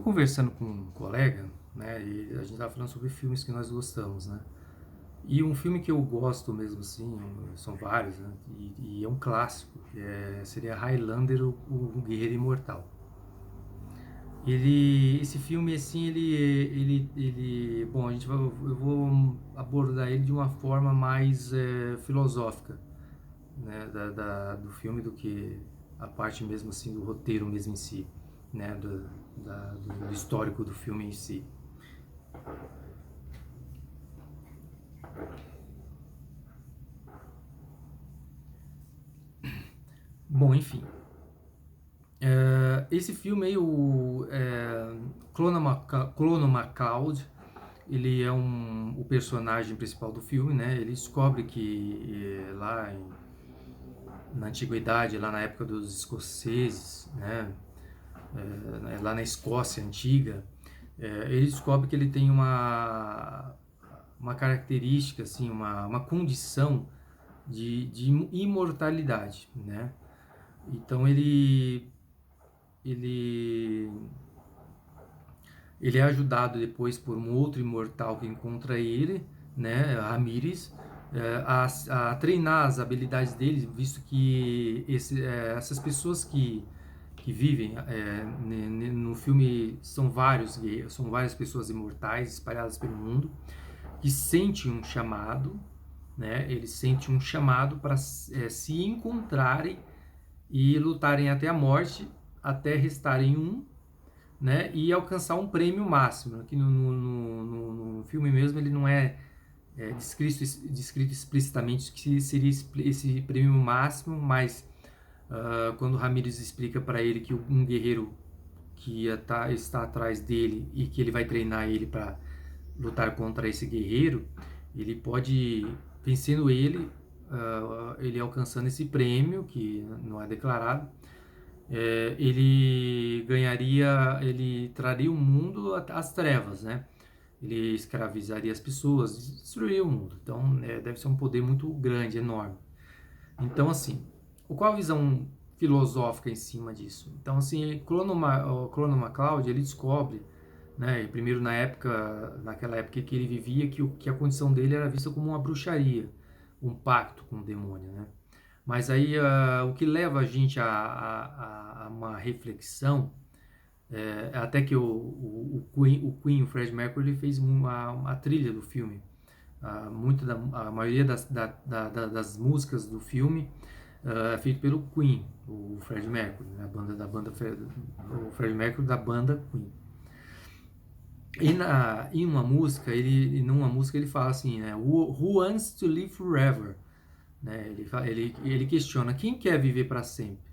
Conversando com um colega, né, e a gente estava falando sobre filmes que nós gostamos, né? E um filme que eu gosto mesmo assim, são vários, né? E é um clássico, seria Highlander, o Guerreiro Imortal. Esse filme assim, bom, eu vou abordar ele de uma forma mais filosófica, né, do filme do que a parte mesmo assim do roteiro mesmo em si, né, do histórico do filme em si. Bom, enfim, esse filme aí, Clona MacLeod, ele é o personagem principal do filme, né? Ele descobre que na antiguidade, lá na época dos escoceses, né? Lá na Escócia antiga, ele descobre que ele tem uma característica, assim, uma condição de imortalidade, né? Então ele ele é ajudado depois por um outro imortal que encontra ele, né, Ramírez, a treinar as habilidades dele, visto que essas pessoas que vivem no filme são várias pessoas imortais espalhadas pelo mundo que sentem um chamado, né? Eles sentem um chamado para se encontrarem e lutarem até a morte, até restarem um, né, e alcançar um prêmio máximo. Aqui no filme mesmo ele não descrito explicitamente que seria esse prêmio máximo, mas quando Ramírez explica para ele que um guerreiro está atrás dele e que ele vai treinar ele para lutar contra esse guerreiro, ele pode, vencendo ele, ele alcançando esse prêmio, que não é declarado, ele traria o mundo às trevas, né? Ele escravizaria as pessoas, destruiria o mundo. Então, deve ser um poder muito grande, enorme. Então, assim, qual a visão filosófica em cima disso? Então, assim, o Clono MacLeod, ele descobre, né, primeiro naquela época que ele vivia, que a condição dele era vista como uma bruxaria, um pacto com o demônio, né? Mas aí o que leva a gente a uma reflexão, até que o Queen, o Fred Mercury, ele fez uma trilha do filme. A maioria das músicas do filme é feito pelo Queen, o Fred Mercury, né, o Fred Mercury da banda Queen. Numa música ele fala assim, né, Who wants to live forever? Né, ele questiona, quem quer viver para sempre?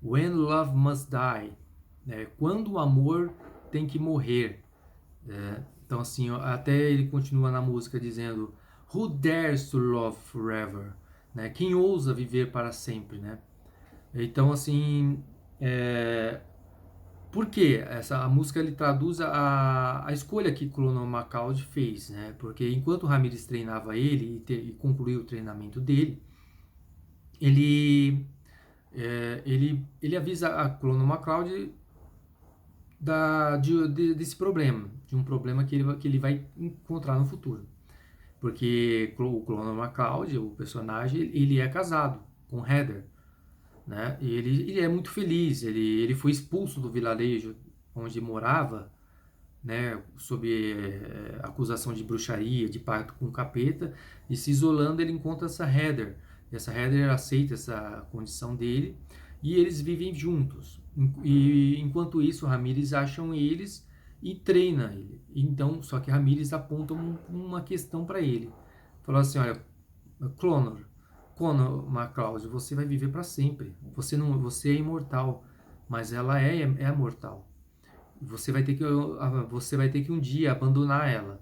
When love must die, né, quando o amor tem que morrer. Então assim, até ele continua na música dizendo, Who dares to love forever? Né, quem ousa viver para sempre, né? Então assim, por quê? A música ele traduz a escolha que Clono MacLeod fez, né? Porque enquanto Ramirez treinava ele e concluiu o treinamento dele, ele ele avisa a Clono MacLeod desse problema, de um problema que ele vai encontrar no futuro. Porque o Clono MacLeod, o personagem, ele é casado com Heather, né? E ele é muito feliz, ele foi expulso do vilarejo onde morava, né, sob acusação de bruxaria, de pacto com o capeta, e se isolando ele encontra essa Heather. E essa Heather aceita essa condição dele e eles vivem juntos. E enquanto isso, Ramírez acham eles e treina ele. Então, só que Ramírez aponta uma questão para ele. Falou assim, olha, Clonor, Conor MacLeod, você vai viver para sempre. Você é imortal, mas ela é mortal. Você vai ter que um dia abandonar ela.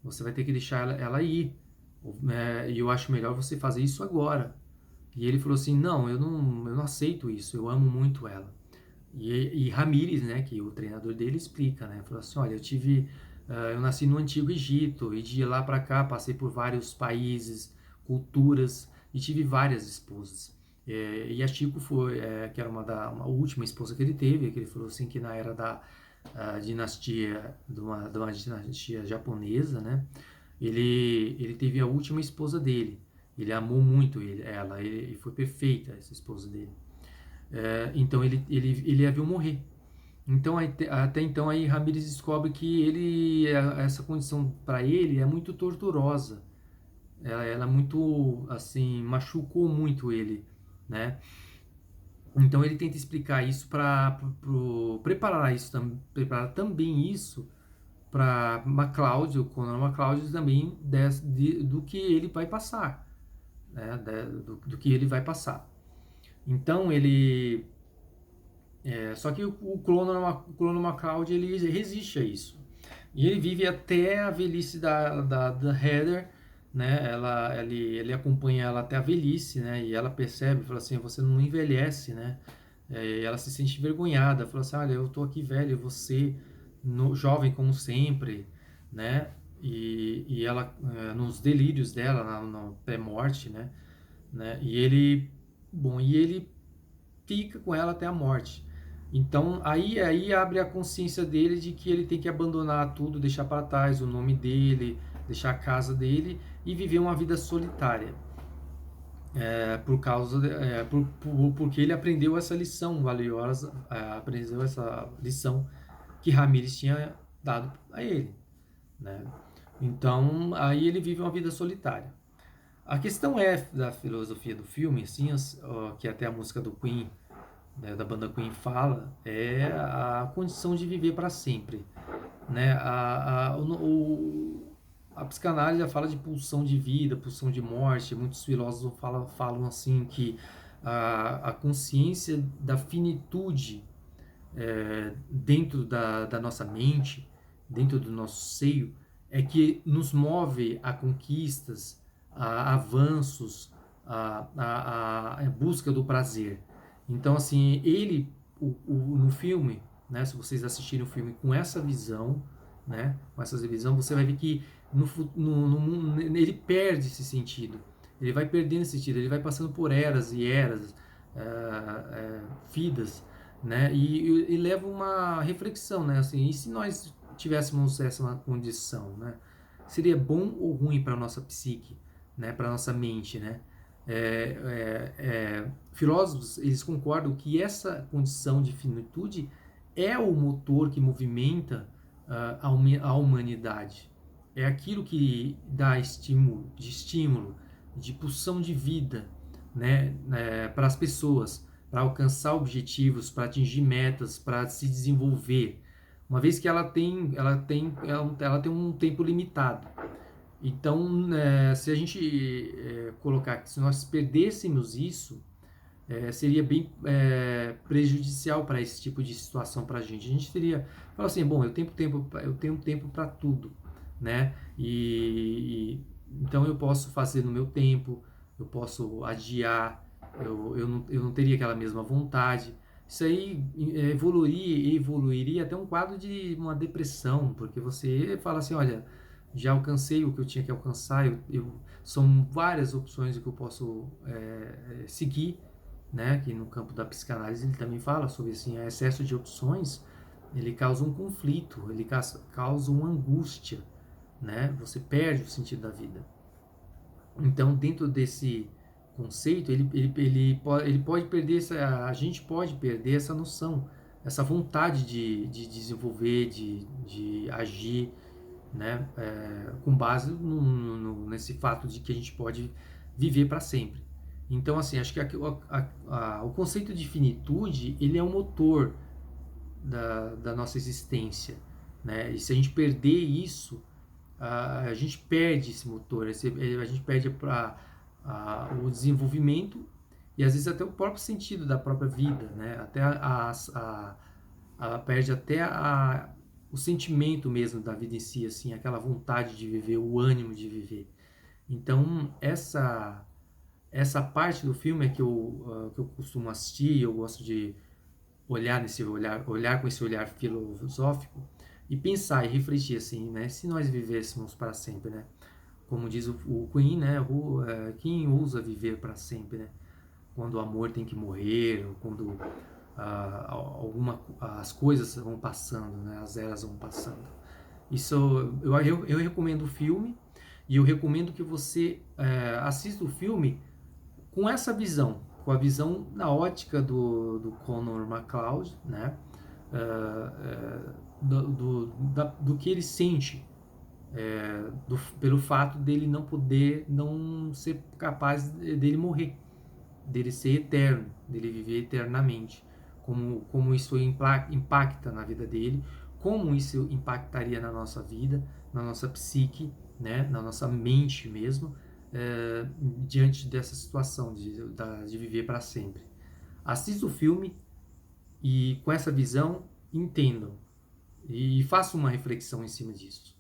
Você vai ter que deixar ela ir. E eu acho melhor você fazer isso agora. E ele falou assim, não, eu não aceito isso, eu amo muito ela. E Ramírez, né, que o treinador dele explica, né, falou assim, olha, eu nasci no Antigo Egito, e de lá para cá passei por vários países, culturas, e tive várias esposas. E a Chico foi, que era uma última esposa que ele teve, que ele falou assim que na era dinastia, de uma dinastia japonesa, né? Ele teve a última esposa dele. Ele amou muito ela, e foi perfeita essa esposa dele. Então ele a viu morrer. Então até então aí Ramírez descobre que essa condição para ele é muito torturosa. Ela é muito assim, machucou muito ele, né? Então ele tenta explicar isso para preparar também isso para MacLeod, o Conan MacLeod também do que ele vai passar, né? Do que ele vai passar. Então só que o Conan MacLeod ele resiste a isso e ele vive até a velhice da Heather, né? Ele acompanha ela até a velhice, né? E ela percebe, fala assim, você não envelhece, né? E ela se sente envergonhada, fala assim, olha, eu tô aqui velho, você jovem como sempre, né? E ela, nos delírios dela, na pré-morte, né? E ele fica com ela até a morte. Então aí abre a consciência dele de que ele tem que abandonar tudo, deixar para trás o nome dele, deixar a casa dele e viver uma vida solitária. Porque ele aprendeu essa lição valiosa, aprendeu essa lição que Ramírez tinha dado a ele, né? Então aí ele vive uma vida solitária. A questão da filosofia do filme, assim, que até a música do Queen, né, da banda Queen fala, é a condição de viver para sempre, né? A psicanálise já fala de pulsão de vida, pulsão de morte. Muitos filósofos falam assim que a consciência da finitude dentro da nossa mente, dentro do nosso seio, é que nos move a conquistas, a avanços, a busca do prazer. Então, assim, no filme, né, se vocês assistirem o filme com essa visão, né, com essa visão, você vai ver que ele perde esse sentido. Ele vai perdendo esse sentido, ele vai passando por eras e eras, vidas, né, e leva uma reflexão, né, assim, e se nós tivéssemos essa condição, né, seria bom ou ruim para nossa psique, né, para nossa mente, né? Filósofos eles concordam que essa condição de finitude é o motor que movimenta a humanidade. É aquilo que dá estímulo, de pulsão de vida, né, para as pessoas, para alcançar objetivos, para atingir metas, para se desenvolver. Uma vez que ela tem um tempo limitado. Então, se a gente colocar que se nós perdêssemos isso, seria bem prejudicial para esse tipo de situação para a gente. A gente teria, fala assim, bom, eu tenho tempo para tudo, né? Então eu posso fazer no meu tempo, eu posso adiar, eu não teria aquela mesma vontade. Isso aí evoluiria até um quadro de uma depressão, porque você fala assim, olha, já alcancei o que eu tinha que alcançar, são várias opções que eu posso seguir, né? Que no campo da psicanálise ele também fala sobre assim, excesso de opções, ele causa um conflito, ele causa uma angústia, né? Você perde o sentido da vida. Então, dentro desse conceito, ele pode perder a gente pode perder essa noção, essa vontade de desenvolver, de agir, né? Com base nesse fato de que a gente pode viver para sempre. Então, assim, acho que o conceito de finitude, ele é o motor da nossa existência, né? E se a gente perder isso, a gente perde esse motor, a gente perde o desenvolvimento e às vezes até o próprio sentido da própria vida, né? Até perde até o sentimento mesmo da vida em si, assim, aquela vontade de viver, o ânimo de viver. Então, essa parte do filme é que eu costumo assistir, eu gosto de olhar com esse olhar filosófico e pensar e refletir assim, né? Se nós vivêssemos para sempre, né? Como diz o Queen, né? Quem ousa viver para sempre, né? Quando o amor tem que morrer, ou quando as coisas vão passando, né? As eras vão passando. Isso eu recomendo o filme e eu recomendo que você assista o filme com essa visão, com a visão na ótica do Connor MacLeod, né? Do que ele sente pelo fato dele não ser capaz dele morrer, dele ser eterno, dele viver eternamente, como isso impacta na vida dele, como isso impactaria na nossa vida, na nossa psique, né, na nossa mente mesmo, diante dessa situação de viver para sempre. Assista o filme e com essa visão entendam e façam uma reflexão em cima disso.